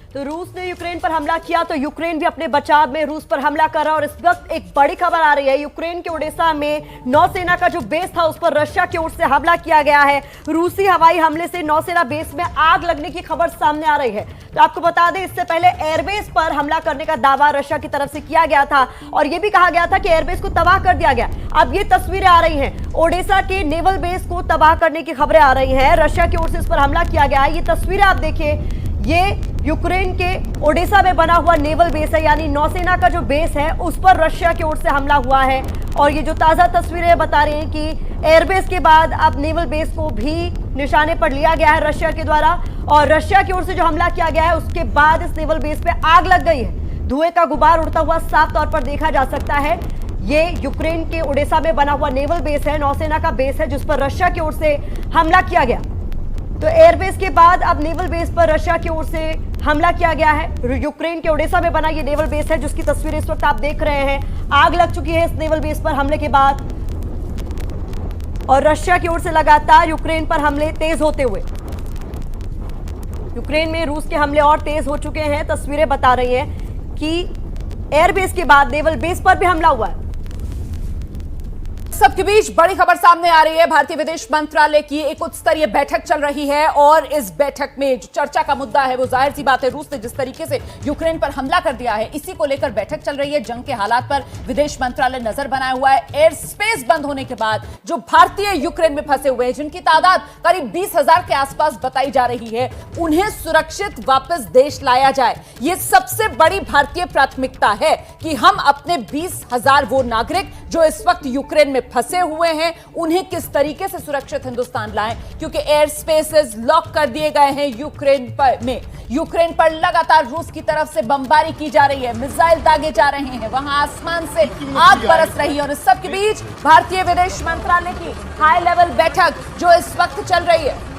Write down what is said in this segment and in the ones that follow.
तो रूस ने यूक्रेन पर हमला किया तो यूक्रेन भी अपने बचाव में रूस पर हमला कर रहा है। और इस वक्त एक बड़ी खबर आ रही है, यूक्रेन के ओडेसा में नौसेना का जो बेस था उस पर रशिया की ओर से हमला किया गया है। रूसी हवाई हमले से नौसेना बेस में आग लगने की खबर सामने आ रही है। तो आपको बता दें, इससे पहले एयरबेस पर हमला करने का दावा रशिया की तरफ से किया गया था और यह भी कहा गया था कि एयरबेस को तबाह कर दिया गया। अब ये तस्वीरें आ रही हैं, ओडेसा के नेवल बेस को तबाह करने की खबरें आ रही हैं। रशिया की ओर से इस पर हमला किया गया है। ये तस्वीरें आप देखिए, ये यूक्रेन के ओडेसा में बना हुआ नेवल बेस है, यानी नौसेना का जो बेस है उस पर रशिया की ओर से हमला हुआ है। और ये जो ताजा तस्वीरें बता रही हैं कि एयरबेस के बाद अब नेवल बेस को भी निशाने पर लिया गया है रशिया के द्वारा। और रशिया की ओर से जो हमला किया गया है उसके बाद इस नेवल बेस पे आग लग गई है। धुएं का गुबार उड़ता हुआ साफ तौर पर देखा जा सकता है। ये यूक्रेन के ओडेसा में बना हुआ नेवल बेस है, नौसेना का बेस है, जिस पर रशिया की ओर से हमला किया गया। तो एयरबेस के बाद अब नेवल बेस पर रशिया की ओर से हमला किया गया है। यूक्रेन के ओडेसा में बना ये नेवल बेस है, जिसकी तस्वीरें इस वक्त आप देख रहे हैं। आग लग चुकी है इस नेवल बेस पर हमले के बाद और रशिया की ओर से लगातार यूक्रेन पर हमले तेज होते हुए यूक्रेन में रूस के हमले और तेज हो चुके हैं। तस्वीरें बता रही हैं कि एयरबेस के बाद नेवल बेस पर भी हमला हुआ है। सबके बीच बड़ी खबर सामने आ रही है। भारतीय विदेश मंत्रालय की एक उच्च स्तरीय बैठक चल रही है और इस बैठक में जो चर्चा का मुद्दा है वो जाहिर सी बात है, रूस ने जिस तरीके से यूक्रेन पर हमला कर दिया है इसी को लेकर बैठक चल रही है। जंग के हालात पर विदेश मंत्रालय नजर बनाए हुआ है। एयर स्पेस बंद होने के बाद जो भारतीय यूक्रेन में फंसे हुए हैं, जिनकी तादाद करीब 20,000 के आसपास बताई जा रही है, उन्हें सुरक्षित वापस देश लाया जाए। यह सबसे बड़ी भारतीय प्राथमिकता है कि हम अपने 20,000 वो नागरिक जो इस वक्त यूक्रेन में फंसे हुए हैं उन्हें किस तरीके से सुरक्षित हिंदुस्तान लाएं, क्योंकि एयर स्पेसेस लॉक कर दिए गए हैं यूक्रेन पर लगातार रूस की तरफ से बमबारी की जा रही है, मिसाइल दागे जा रहे हैं, वहां आसमान से आग बरस रही है। और इस सब के बीच भारतीय विदेश मंत्रालय की हाई लेवल बैठक जो इस वक्त चल रही है।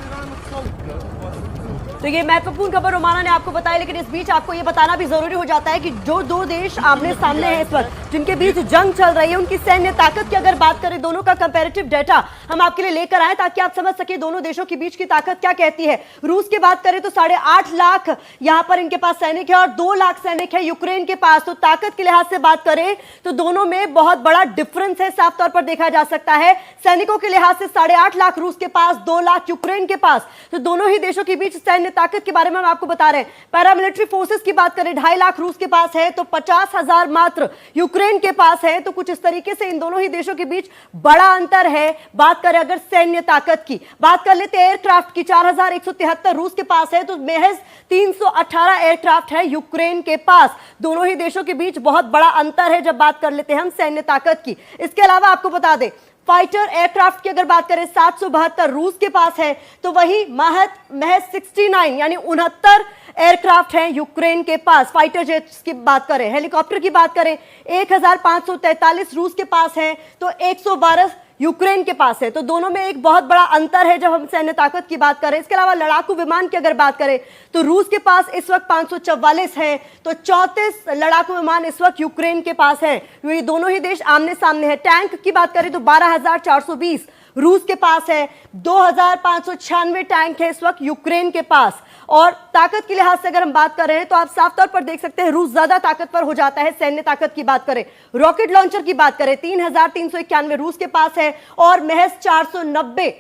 तो ये महत्वपूर्ण खबर रोमाना ने आपको बताया, लेकिन इस बीच आपको ये बताना भी जरूरी हो जाता है कि जो दो देश आमने सामने हैं इस वक्त, जिनके बीच जंग चल रही है, उनकी सैन्य ताकत की अगर बात करें, दोनों का कंपैरेटिव डाटा हम आपके लिए लेकर आए ताकि आप समझ सके दोनों देशों के बीच की ताकत क्या कहती है। रूस की बात करें तो 8.5 लाख यहां पर इनके पास सैनिक है और 2 लाख सैनिक है यूक्रेन के पास। तो ताकत के लिहाज से बात करें तो दोनों में बहुत बड़ा डिफरेंस है, साफ तौर पर देखा जा सकता है। सैनिकों के लिहाज से 8.5 लाख रूस के पास, 2 लाख यूक्रेन के पास। तो दोनों ही देशों के बीच सैन्य ताकत के बारे में हम आपको बता रहे हैं। पैरामिलिट्री फोर्सेस की बात करें, 2.5 लाख रूस के पास है तो 50,000 मात्र यूक्रेन के पास है। तो कुछ इस तरीके से इन दोनों ही देशों के बीच बड़ा अंतर है। बात करें अगर सैन्य ताकत की, बात कर लेते हैं एयरक्राफ्ट की, 4,173 रूस के पास है तो महज 318 एयरक्राफ्ट है यूक्रेन के पास। दोनों ही देशों के बीच बहुत बड़ा अंतर है जब बात कर लेते हैं हम सैन्य ताकत की। इसके अलावा आपको बता दें, फाइटर एयरक्राफ्ट की अगर बात करें 772 रूस के पास है तो वही महज 69 यानी 69 एयरक्राफ्ट हैं यूक्रेन के पास। फाइटर जेट्स की बात करें, हेलीकॉप्टर की बात करें, 1543 रूस के पास है तो 112 यूक्रेन के पास है। तो दोनों में एक बहुत बड़ा अंतर है जब हम सैन्य ताकत की बात करें। इसके अलावा लड़ाकू विमान की अगर बात करें तो रूस के पास इस वक्त 544 है तो 34 लड़ाकू विमान इस वक्त यूक्रेन के पास है। ये दोनों ही देश आमने सामने है। टैंक की बात करें तो 12,420 रूस के पास है, 2,596 टैंक है इस वक्त यूक्रेन के पास। और ताकत के लिहाज से अगर हम बात कर रहे हैं तो आप साफ तौर पर देख सकते हैं रूस ज्यादा ताकतवर हो जाता है। सैन्य ताकत की बात करें, रॉकेट लॉन्चर की बात करें, 3,391 रूस के पास है और महज 490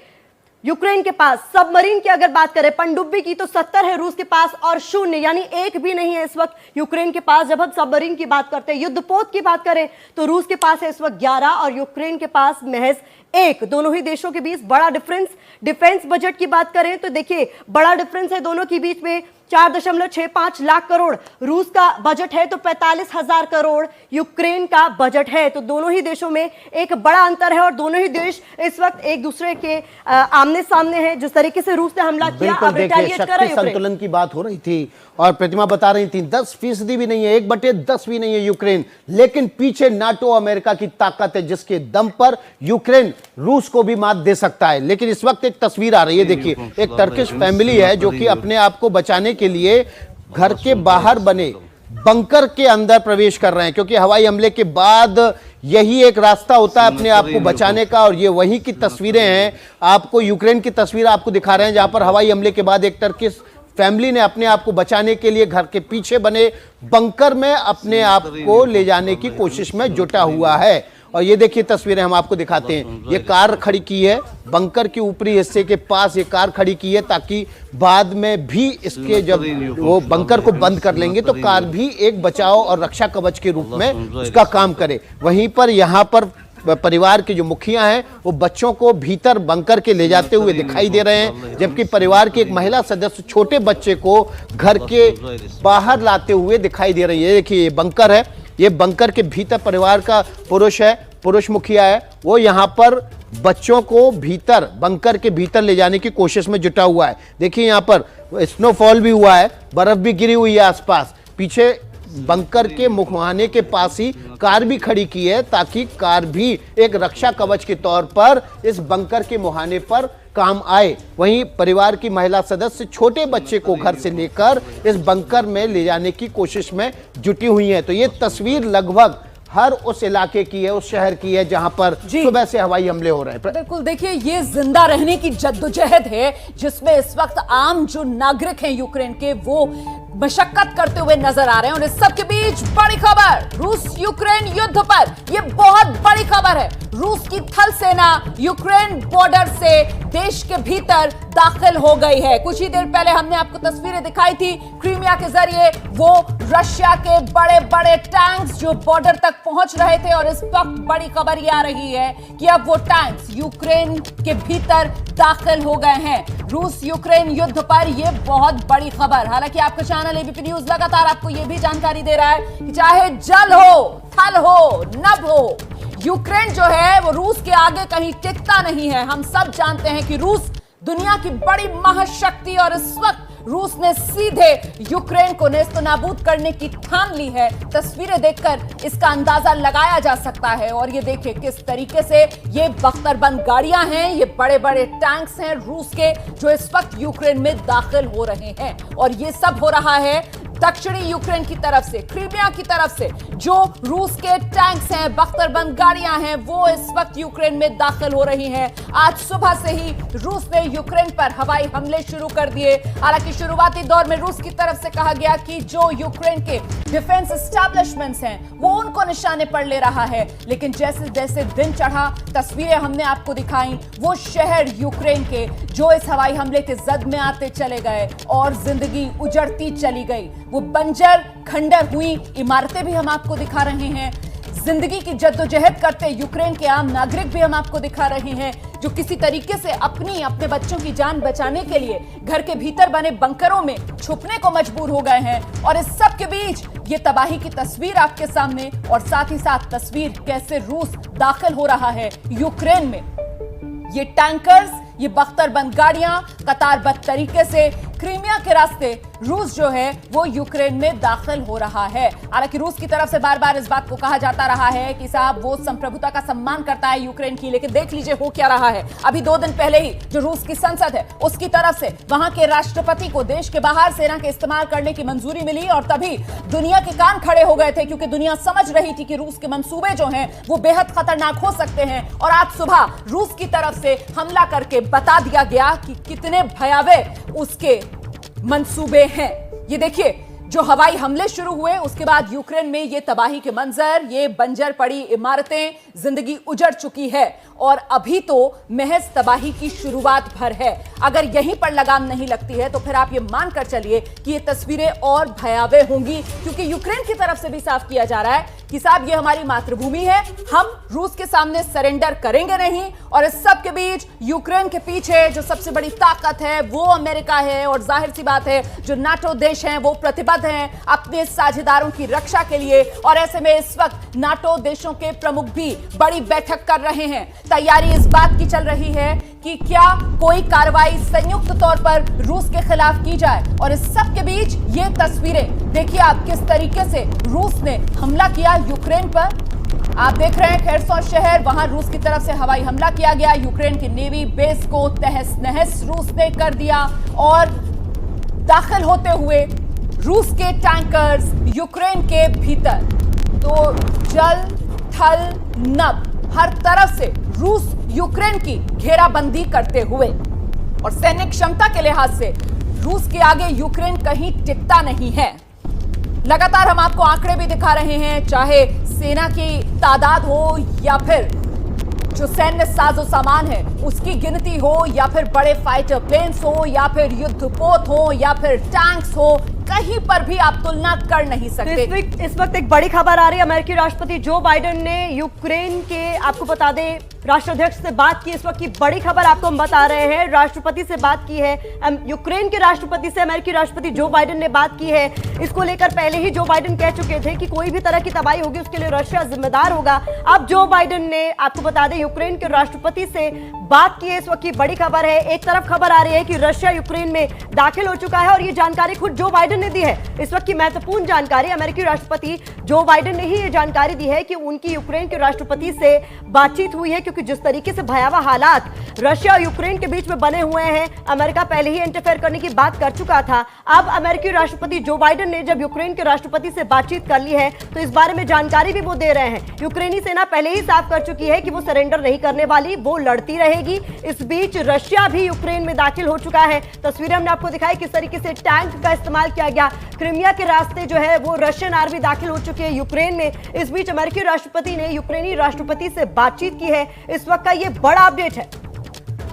यूक्रेन के पास। सबमरीन की अगर बात करें, पनडुब्बी की, तो 70 है रूस के पास और 0 यानी एक भी नहीं है इस वक्त यूक्रेन के पास। जब हम सबमरीन की बात करते हैं, युद्धपोत की बात करें तो रूस के पास है इस वक्त 11 और यूक्रेन के पास महज 1। दोनों ही देशों के बीच बड़ा डिफरेंस। डिफेंस बजट की बात करें तो देखिए बड़ा डिफरेंस है दोनों के बीच में। 4.65 लाख करोड़ रूस का बजट है तो 45,000 करोड़ यूक्रेन का बजट है। तो दोनों ही देशों में एक बड़ा अंतर है और दोनों ही देश इस वक्त एक दूसरे के आमने सामने हैं। जिस तरीके से रूस ने हमला किया, अब रिटेलिएट कर रहा है यूक्रेन। संतुलन की बात हो रही थी और प्रतिमा बता रही थी 10% भी नहीं है, 1/10 भी नहीं है यूक्रेन, लेकिन पीछे नाटो अमेरिका की ताकत है जिसके दम पर यूक्रेन रूस को भी मात दे सकता है। लेकिन इस वक्त एक तस्वीर आ रही है, देखिए एक टर्किश फैमिली है जो कि अपने आप को बचाने के लिए घर के बाहर बने बंकर के अंदर प्रवेश कर रहे हैं, क्योंकि हवाई हमले के बाद यही एक रास्ता होता है अपने आप को बचाने का। और ये वही की तस्वीरें हैं, आपको यूक्रेन की तस्वीर आपको दिखा रहे हैं जहां पर हवाई हमले के बाद एक टर्किश फैमिली ने अपने आप को बचाने के लिए घर के पीछे बने बंकर में अपने आप को ले जाने की कोशिश में जुटा हुआ है। और ये देखिए तस्वीरें हम आपको दिखाते हैं, ये कार खड़ी की है बंकर के ऊपरी हिस्से के पास, ये कार खड़ी की है ताकि बाद में भी इसके जब वो बंकर को बंद कर लेंगे तो कार भी एक बचाव और रक्षा कवच के रूप में उसका काम करे। वहीं पर यहाँ पर परिवार के जो मुखिया हैं वो बच्चों को भीतर बंकर के ले जाते हुए दिखाई दे रहे हैं, जबकि परिवार की एक महिला सदस्य छोटे बच्चे को घर के बाहर लाते हुए दिखाई दे रही है। देखिए ये बंकर है, ये बंकर के भीतर परिवार का पुरुष मुखिया है, वो यहाँ पर बच्चों को भीतर बंकर के भीतर ले जाने की कोशिश में जुटा हुआ है। देखिए यहाँ पर स्नोफॉल भी हुआ है, बर्फ भी गिरी हुई है आसपास। पीछे बंकर के मुखवाने के पास ही कार भी खड़ी की है ताकि कार भी एक रक्षा कवच के तौर पर इस बंकर के मुहाने पर काम आए। वहीं परिवार की महिला सदस्य छोटे बच्चे को घर से लेकर इस बंकर में ले जाने की कोशिश में जुटी हुई है। तो ये तस्वीर लगभग हर उस इलाके की है, उस शहर की है जहां पर सुबह से हवाई हमले हो रहे हैं। बिल्कुल, देखिए ये जिंदा रहने की जद्दोजहद है जिसमें इस वक्त आम जो नागरिक हैं यूक्रेन के वो मशक्कत करते हुए नजर आ रहे हैं। और इस सबके बीच बड़ी खबर, रूस यूक्रेन युद्ध पर, यह बहुत बड़ी खबर है। रूस की थल सेना यूक्रेन बॉर्डर से देश के भीतर दाखिल हो गई है। कुछ ही देर पहले हमने आपको तस्वीरें दिखाई थी क्रीमिया के जरिए, वो रशिया के बड़े बड़े टैंक्स जो बॉर्डर तक पहुंच रहे थे। और इस वक्त बड़ी खबर यह आ रही है कि अब वो टैंक्स यूक्रेन के भीतर दाखिल हो गए हैं। रूस यूक्रेन युद्ध पर यह बहुत बड़ी खबर। हालांकि आपका चैनल एबीपी न्यूज लगातार आपको यह भी जानकारी दे रहा है कि चाहे जल हो, थल हो, नभ हो, यूक्रेन जो है वो रूस के आगे कहीं टिकता नहीं है। हम सब जानते हैं कि रूस दुनिया की बड़ी महाशक्ति, और इस वक्त रूस ने सीधे यूक्रेन को नेस्तनाबूद करने की ठान ली है। तस्वीरें देखकर इसका अंदाजा लगाया जा सकता है। और ये देखिए किस तरीके से ये बख्तरबंद गाड़ियां हैं, ये बड़े बड़े टैंक्स हैं रूस के जो इस वक्त यूक्रेन में दाखिल हो रहे हैं। और ये सब हो रहा है दक्षिणी यूक्रेन की तरफ से, क्रीमिया की तरफ से। जो रूस के टैंक्स हैं, बख्तरबंद गाड़ियां हैं, वो इस वक्त यूक्रेन में दाखिल हो रही हैं। आज सुबह से ही रूस ने यूक्रेन पर हवाई हमले शुरू कर दिए। हालांकि शुरुआती दौर में रूस की तरफ से कहा गया कि जो यूक्रेन के डिफेंस एस्टैब्लिशमेंट्स हैं वो उनको निशाने पर ले रहा है, लेकिन जैसे जैसे दिन चढ़ा, तस्वीरें हमने आपको दिखाई, वो शहर यूक्रेन के जो इस हवाई हमले के जद में आते चले गए और जिंदगी उजड़ती चली गई। वो बंजर खंडर हुई इमारतें भी हम आपको दिखा रहे हैं। जिंदगी की जद्दोजहद करते यूक्रेन के आम नागरिक भी हम आपको दिखा रहे हैं जो किसी तरीके से अपने बच्चों की जान बचाने के लिए घर के भीतर बने बंकरों में छुपने को मजबूर हो गए हैं। और इस सब के बीच ये तबाही की तस्वीर आपके सामने, और साथ ही साथ तस्वीर कैसे रूस दाखिल हो रहा है यूक्रेन में। ये टैंकर्स, ये बख्तरबंद गाड़ियां कतारबद्ध तरीके से क्रीमिया के रास्ते रूस जो है वो यूक्रेन में दाखिल हो रहा है। हालांकि रूस की तरफ से बार बार इस बात को कहा जाता रहा है कि साहब वो संप्रभुता का सम्मान करता है यूक्रेन की, लेकिन देख लीजिए हो क्या रहा है। अभी 2 दिन पहले ही जो रूस की संसद है उसकी तरफ से वहां के राष्ट्रपति को देश के बाहर सेना के इस्तेमाल करने की मंजूरी मिली, और तभी दुनिया के कान खड़े हो गए थे क्योंकि दुनिया समझ रही थी कि रूस के मंसूबे जो हैं वो बेहद खतरनाक हो सकते हैं। और आज सुबह रूस की तरफ से हमला करके बता दिया गया कि कितने भयावह उसके मंसूबे हैं। ये देखिए जो हवाई हमले शुरू हुए उसके बाद यूक्रेन में ये तबाही के मंजर, ये बंजर पड़ी इमारतें, जिंदगी उजड़ चुकी है। और अभी तो महज तबाही की शुरुआत भर है। अगर यहीं पर लगाम नहीं लगती है तो फिर आप ये मानकर चलिए कि ये तस्वीरें और भयावह होंगी, क्योंकि यूक्रेन की तरफ से भी साफ किया जा रहा है कि साहब ये हमारी मातृभूमि है, हम रूस के सामने सरेंडर करेंगे नहीं। और इस सब के बीच यूक्रेन के पीछे जो सबसे बड़ी ताकत है वो अमेरिका है, और जाहिर सी बात है जो नाटो देश हैं वो प्रतिबद्ध हैं अपने साझेदारों की रक्षा के लिए। और ऐसे में इस वक्त नाटो देशों के प्रमुख भी बड़ी बैठक कर रहे हैं। तैयारी इस बात की चल रही है कि क्या कोई कार्रवाई संयुक्त तौर पर रूस के खिलाफ की जाए। और इस सब के बीच ये तस्वीरें देखिए आप किस तरीके से रूस ने हमला किया यूक्रेन पर। आप देख रहे हैं खेरसोन शहर, वहां रूस की तरफ से हवाई हमला किया गया। यूक्रेन की नेवी बेस को तहस नहस रूस ने कर दिया, और दाखिल होते हुए रूस के टैंकर्स यूक्रेन के भीतर। तो जल, थल, नभ, हर तरफ से रूस यूक्रेन की घेराबंदी करते हुए, और सैन्य क्षमता के लिहाज से रूस के आगे यूक्रेन कहीं टिकता नहीं है। लगातार हम आपको आंकड़े भी दिखा रहे हैं, चाहे सेना की तादाद हो या फिर जो सैन्य साजो सामान है उसकी गिनती हो, या फिर बड़े फाइटर प्लेन्स हो, या फिर युद्धपोत हो, या फिर टैंक्स हो, कहीं पर भी आप तुलना कर नहीं सकते। तो इस वक्त एक बड़ी खबर आ रही है। अमेरिकी राष्ट्रपति जो बाइडेन ने यूक्रेन के, आपको बता दें, राष्ट्राध्यक्ष से बात की। इस वक्त की बड़ी खबर आपको हम बता रहे हैं, राष्ट्रपति से बात की है। यूक्रेन के राष्ट्रपति से अमेरिकी राष्ट्रपति जो बाइडेन ने बात की है। इसको लेकर पहले ही जो बाइडेन कह चुके थे कि कोई भी तरह की तबाही होगी उसके लिए रशिया जिम्मेदार होगा। अब जो बाइडेन ने, आपको बता दें, यूक्रेन के राष्ट्रपति से बात की है। इस वक्त की बड़ी खबर है। एक तरफ खबर आ रही है कि रशिया यूक्रेन में दाखिल हो चुका है और ये जानकारी खुद जो बाइडेन ने दी है। इस वक्त की महत्वपूर्ण जानकारी, अमेरिकी राष्ट्रपति जो बाइडेन ने ही ये जानकारी दी है कि उनकी यूक्रेन के राष्ट्रपति से बातचीत हुई है, क्योंकि जिस तरीके से भयावह हालात रशिया और यूक्रेन के बीच में बने हुए हैं, अमेरिका पहले ही इंटरफेयर करने की बात कर चुका था। अब अमेरिकी राष्ट्रपति जो बाइडेन ने जब यूक्रेन के राष्ट्रपति से बातचीत कर ली है तो इस बारे में जानकारी भी वो दे रहे हैं। यूक्रेनी सेना पहले ही साफ कर चुकी है कि वो सरेंडर नहीं करने वाली, वो लड़ती रहेगी। इस बीच रशिया भी यूक्रेन में दाखिल हो चुका है। तस्वीरें हमने आपको दिखाई किस तरीके से टैंक का इस्तेमाल किया गया। क्रिमिया के रास्ते जो है वो रशियन आर्मी दाखिल हो चुकी है यूक्रेन में। इस बीच अमेरिकी राष्ट्रपति ने यूक्रेनी राष्ट्रपति से बातचीत की है। इस वक्त का ये बड़ा अपडेट है।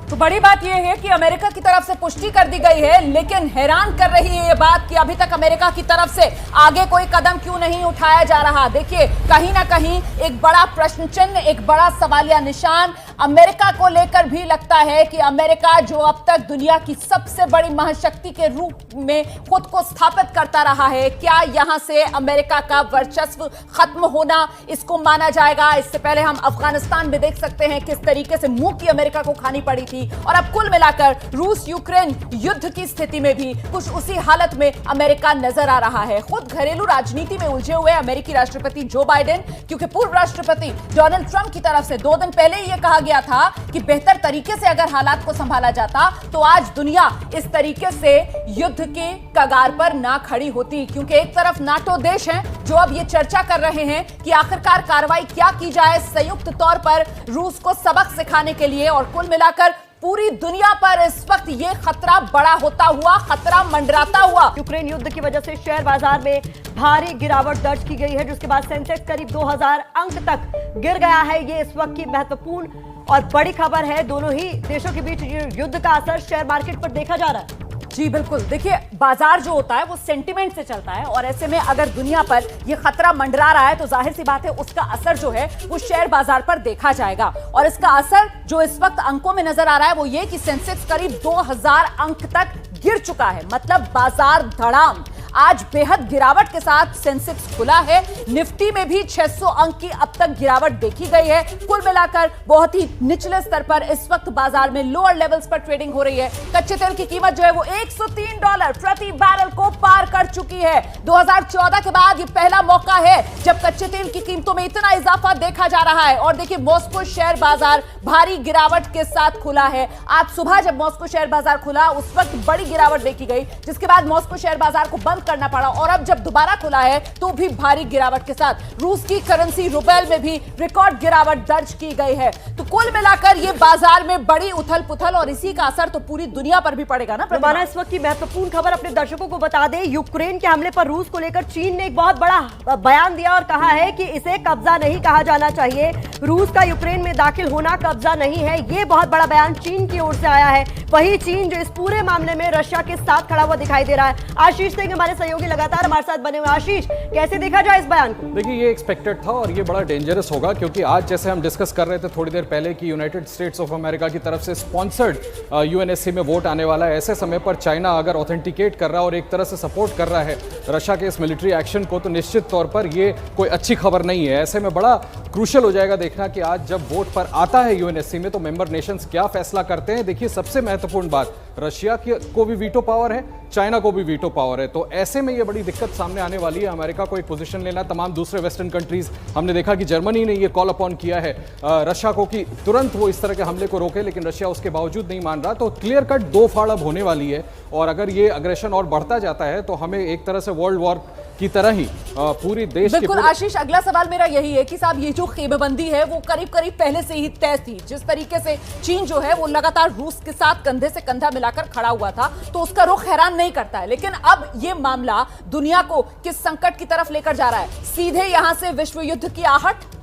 तो बड़ी बात यह है कि अमेरिका की तरफ से पुष्टि कर दी गई है, लेकिन हैरान कर रही है यह बात कि अभी तक अमेरिका की तरफ से आगे कोई कदम क्यों नहीं उठाया जा रहा। देखिए, कहीं ना कहीं एक बड़ा प्रश्न चिन्ह, एक बड़ा सवालिया निशान अमेरिका को लेकर भी लगता है कि अमेरिका जो अब तक दुनिया की सबसे बड़ी महाशक्ति के रूप में खुद को स्थापित करता रहा है, क्या यहां से अमेरिका का वर्चस्व खत्म होना इसको माना जाएगा। इससे पहले हम अफगानिस्तान में देख सकते हैं किस तरीके से मुंह की अमेरिका को खानी पड़ी थी, और अब कुल मिलाकर रूस यूक्रेन युद्ध की स्थिति में भी कुछ उसी हालत में अमेरिका नजर आ रहा है। खुद घरेलू राजनीति में उलझे हुए अमेरिकी राष्ट्रपति जो बाइडेन, क्योंकि पूर्व राष्ट्रपति डोनाल्ड ट्रंप की तरफ से 2 दिन पहले यह कहा गया था कि बेहतर तरीके से अगर हालात को संभाला जाता तो आज दुनिया इस तरीके से युद्ध के कगार पर ना खड़ी होती। क्योंकि एक तरफ नाटो देश हैं जो अब ये चर्चा कर रहे हैं कि आखिरकार कार्रवाई क्या की जाए संयुक्त तौर पर रूस को सबक सिखाने के लिए, और कुल मिलाकर पूरी दुनिया पर इस वक्त ये खतरा बड़ा होता हुआ, खतरा मंडराता हुआ। यूक्रेन युद्ध की वजह से शेयर बाजार में भारी गिरावट दर्ज की गई है, जिसके बाद सेंसेक्स करीब 2000 अंक तक गिर गया है। ये इस वक्त की महत्वपूर्ण और बड़ी खबर है। दोनों ही देशों के बीच युद्ध का असर शेयर मार्केट पर देखा जा रहा है। जी बिल्कुल, देखिए, बाजार जो होता है वो सेंटिमेंट से चलता है, और ऐसे में अगर दुनिया पर ये खतरा मंडरा रहा है तो जाहिर सी बात है उसका असर जो है वो शेयर बाजार पर देखा जाएगा। और इसका असर जो इस वक्त अंकों में नजर आ रहा है वो ये कि सेंसेक्स करीब 2000 अंक तक गिर चुका है, मतलब बाजार धड़ाम। आज बेहद गिरावट के साथ सेंसेक्स खुला है। निफ्टी में भी 600 अंक की अब तक गिरावट देखी गई है। कुल मिलाकर बहुत ही निचले स्तर पर इस वक्त बाजार में लोअर लेवल्स पर ट्रेडिंग हो रही है। कच्चे तेल की कीमत जो है वो $103 प्रति बैरल को पार कर चुकी है। 2014 के बाद ये पहला मौका है जब कच्चे तेल की कीमतों में इतना इजाफा देखा जा रहा है। और देखिए, मॉस्को शेयर बाजार भारी गिरावट के साथ खुला है। आज सुबह जब मॉस्को शेयर बाजार खुला उस वक्त बड़ी गिरावट देखी गई, जिसके बाद मॉस्को शेयर बाजार को बंद करना पड़ा, और अब जब दोबारा खुला है तो भी भारी गिरावट के साथ रूस की करेंसी रूबेल में भी रिकॉर्ड गिरावट दर्ज की गई है। तो कुल मिलाकर ये बाजार में बड़ी उथल पुथल, और इसी का असर तो पूरी दुनिया पर भी पड़ेगा ना। प्रतिमा, इस वक्त की महत्वपूर्ण खबर अपने दर्शकों को बता दें। यूक्रेन के हमले पर रूस को लेकर चीन ने एक बहुत बड़ा बयान दिया और कहा है कि इसे कब्जा नहीं कहा जाना चाहिए। रूस का यूक्रेन में दाखिल होना कब्जा नहीं है, ये बहुत बड़ा बयान चीन की ओर से आया है। वही चीन जो इस पूरे मामले में रशिया के साथ खड़ा हुआ दिखाई दे रहा है। आशीष सिंह हमारे सहयोगी लगातार हमारे साथ बने हुए। आशीष, कैसे देखा जाए इस बयान को? देखिए, ये एक्सपेक्टेड था और ये बड़ा डेंजरस होगा, क्योंकि आज जैसे हम डिस्कस कर रहे थे थोड़ी देर पहले कि यूनाइटेड स्टेट्स ऑफ अमेरिका की तरफ से स्पॉन्सर्ड यूएनएससी में वोट आने वाला है। ऐसे समय पर चाइना अगर ऑथेंटिकेट कर रहा है और एक तरह से सपोर्ट कर रहा है रशिया के इस मिलिट्री एक्शन को, तो निश्चित तौर पर ये कोई अच्छी खबर नहीं है। ऐसे में बड़ा क्रूशियल हो जाएगा देखना कि आज जब वोट पर आता है यूएनएससी में तो मेंबर नेशंस क्या फैसला करते हैं। देखिए, सबसे महत्वपूर्ण बात, रशिया को भी वीटो पावर है, चाइना को भी वीटो पावर है, तो ऐसे में ये बड़ी दिक्कत सामने आने वाली है। अमेरिका को एक पोजीशन लेना, तमाम दूसरे वेस्टर्न कंट्रीज, हमने देखा कि जर्मनी ने ये कॉल अपॉन किया है रशिया को कि तुरंत वो इस तरह के हमले को रोके, लेकिन रशिया उसके बावजूद नहीं मान रहा। तो क्लियर कट दो फाड़ अब होने वाली है, और अगर ये अग्रेशन और बढ़ता जाता है तो हमें एक तरह से वर्ल्ड वॉर की तरह ही पूरी देश की बिल्कुल आशीष, अगला सवाल मेरा यही है कि साहब ये जो खेमेबंदी है वो करीब करीब पहले से ही तय थी। जिस तरीके से चीन जो है वो लगातार रूस के साथ कंधे से कंधा मिलाकर खड़ा हुआ था, तो उसका रुख हैरान नहीं करता है। लेकिन अब ये मामला दुनिया को किस संकट की तरफ लेकर जा रहा है? सीधे यहां से विश्व युद्ध की आहट?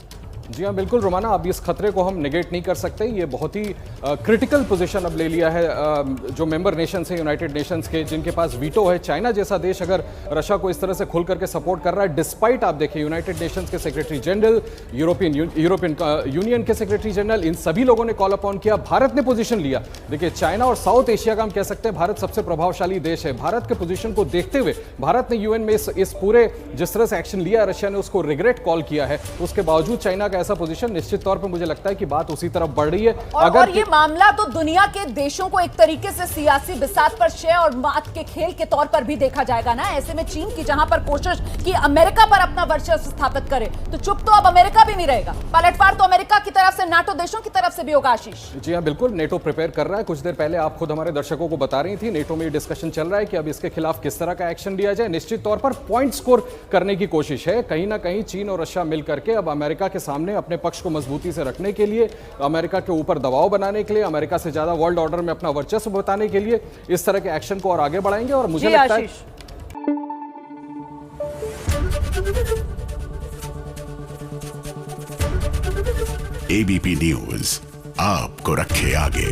जी हाँ बिल्कुल रोमाना, अब इस खतरे को हम नेगेट नहीं कर सकते। ये बहुत ही क्रिटिकल पोजीशन अब ले लिया है जो मेंबर नेशंस हैं यूनाइटेड नेशंस के, जिनके पास वीटो है। चाइना जैसा देश अगर रशिया को इस तरह से खुल करके सपोर्ट कर रहा है, डिस्पाइट आप देखिए यूनाइटेड नेशंस के सेक्रेटरी जनरल, यूरोपियन यूनियन के सेक्रेटरी जनरल, इन सभी लोगों ने कॉल अपॉन किया। भारत ने पोजीशन लिया। देखिए चाइना और साउथ एशिया का हम कह सकते हैं भारत सबसे प्रभावशाली देश है। भारत के पोजीशन को देखते हुए भारत ने यूएन में इस पूरे जिस तरह से एक्शन लिया, रशिया ने उसको रिग्रेट कॉल किया है। उसके बावजूद चाइना का ऐसा पोजीशन, निश्चित तौर पर मुझे लगता है कि बात उसी तरफ बढ़ रही है। और ये मामला तो दुनिया के देशों को एक तरीके से सियासी बिसात पर शय और मात के खेल के तौर पर भी देखा जाएगा ना। ऐसे में चीन की जहां पर कोशिश कि अमेरिका पर अपना वर्चस्व स्थापित करे, तो चुप तो अब अमेरिका भी नहीं रहेगा। पलटवार तो अमेरिका की तरफ से, नाटो देशों की तरफ से भी होगा आशीष। जी हाँ बिल्कुल, नेटो प्रिपेयर कर रहा है। कुछ देर पहले आप खुद हमारे दर्शकों को बता रही थी, नेटो में डिस्कशन चल रहा है कि अब इसके खिलाफ किस तरह का एक्शन लिया जाए। निश्चित तौर पर पॉइंट स्कोर करने की कोशिश है। कहीं ना कहीं चीन और रशिया मिल करके अब अमेरिका के सामने अपने पक्ष को मजबूती से रखने के लिए, अमेरिका के ऊपर दबाव बनाने के लिए, अमेरिका से ज्यादा वर्ल्ड ऑर्डर में अपना वर्चस्व बताने के लिए इस तरह के एक्शन को और आगे बढ़ाएंगे। और मुझे लगता है एबीपी न्यूज आपको रखे आगे।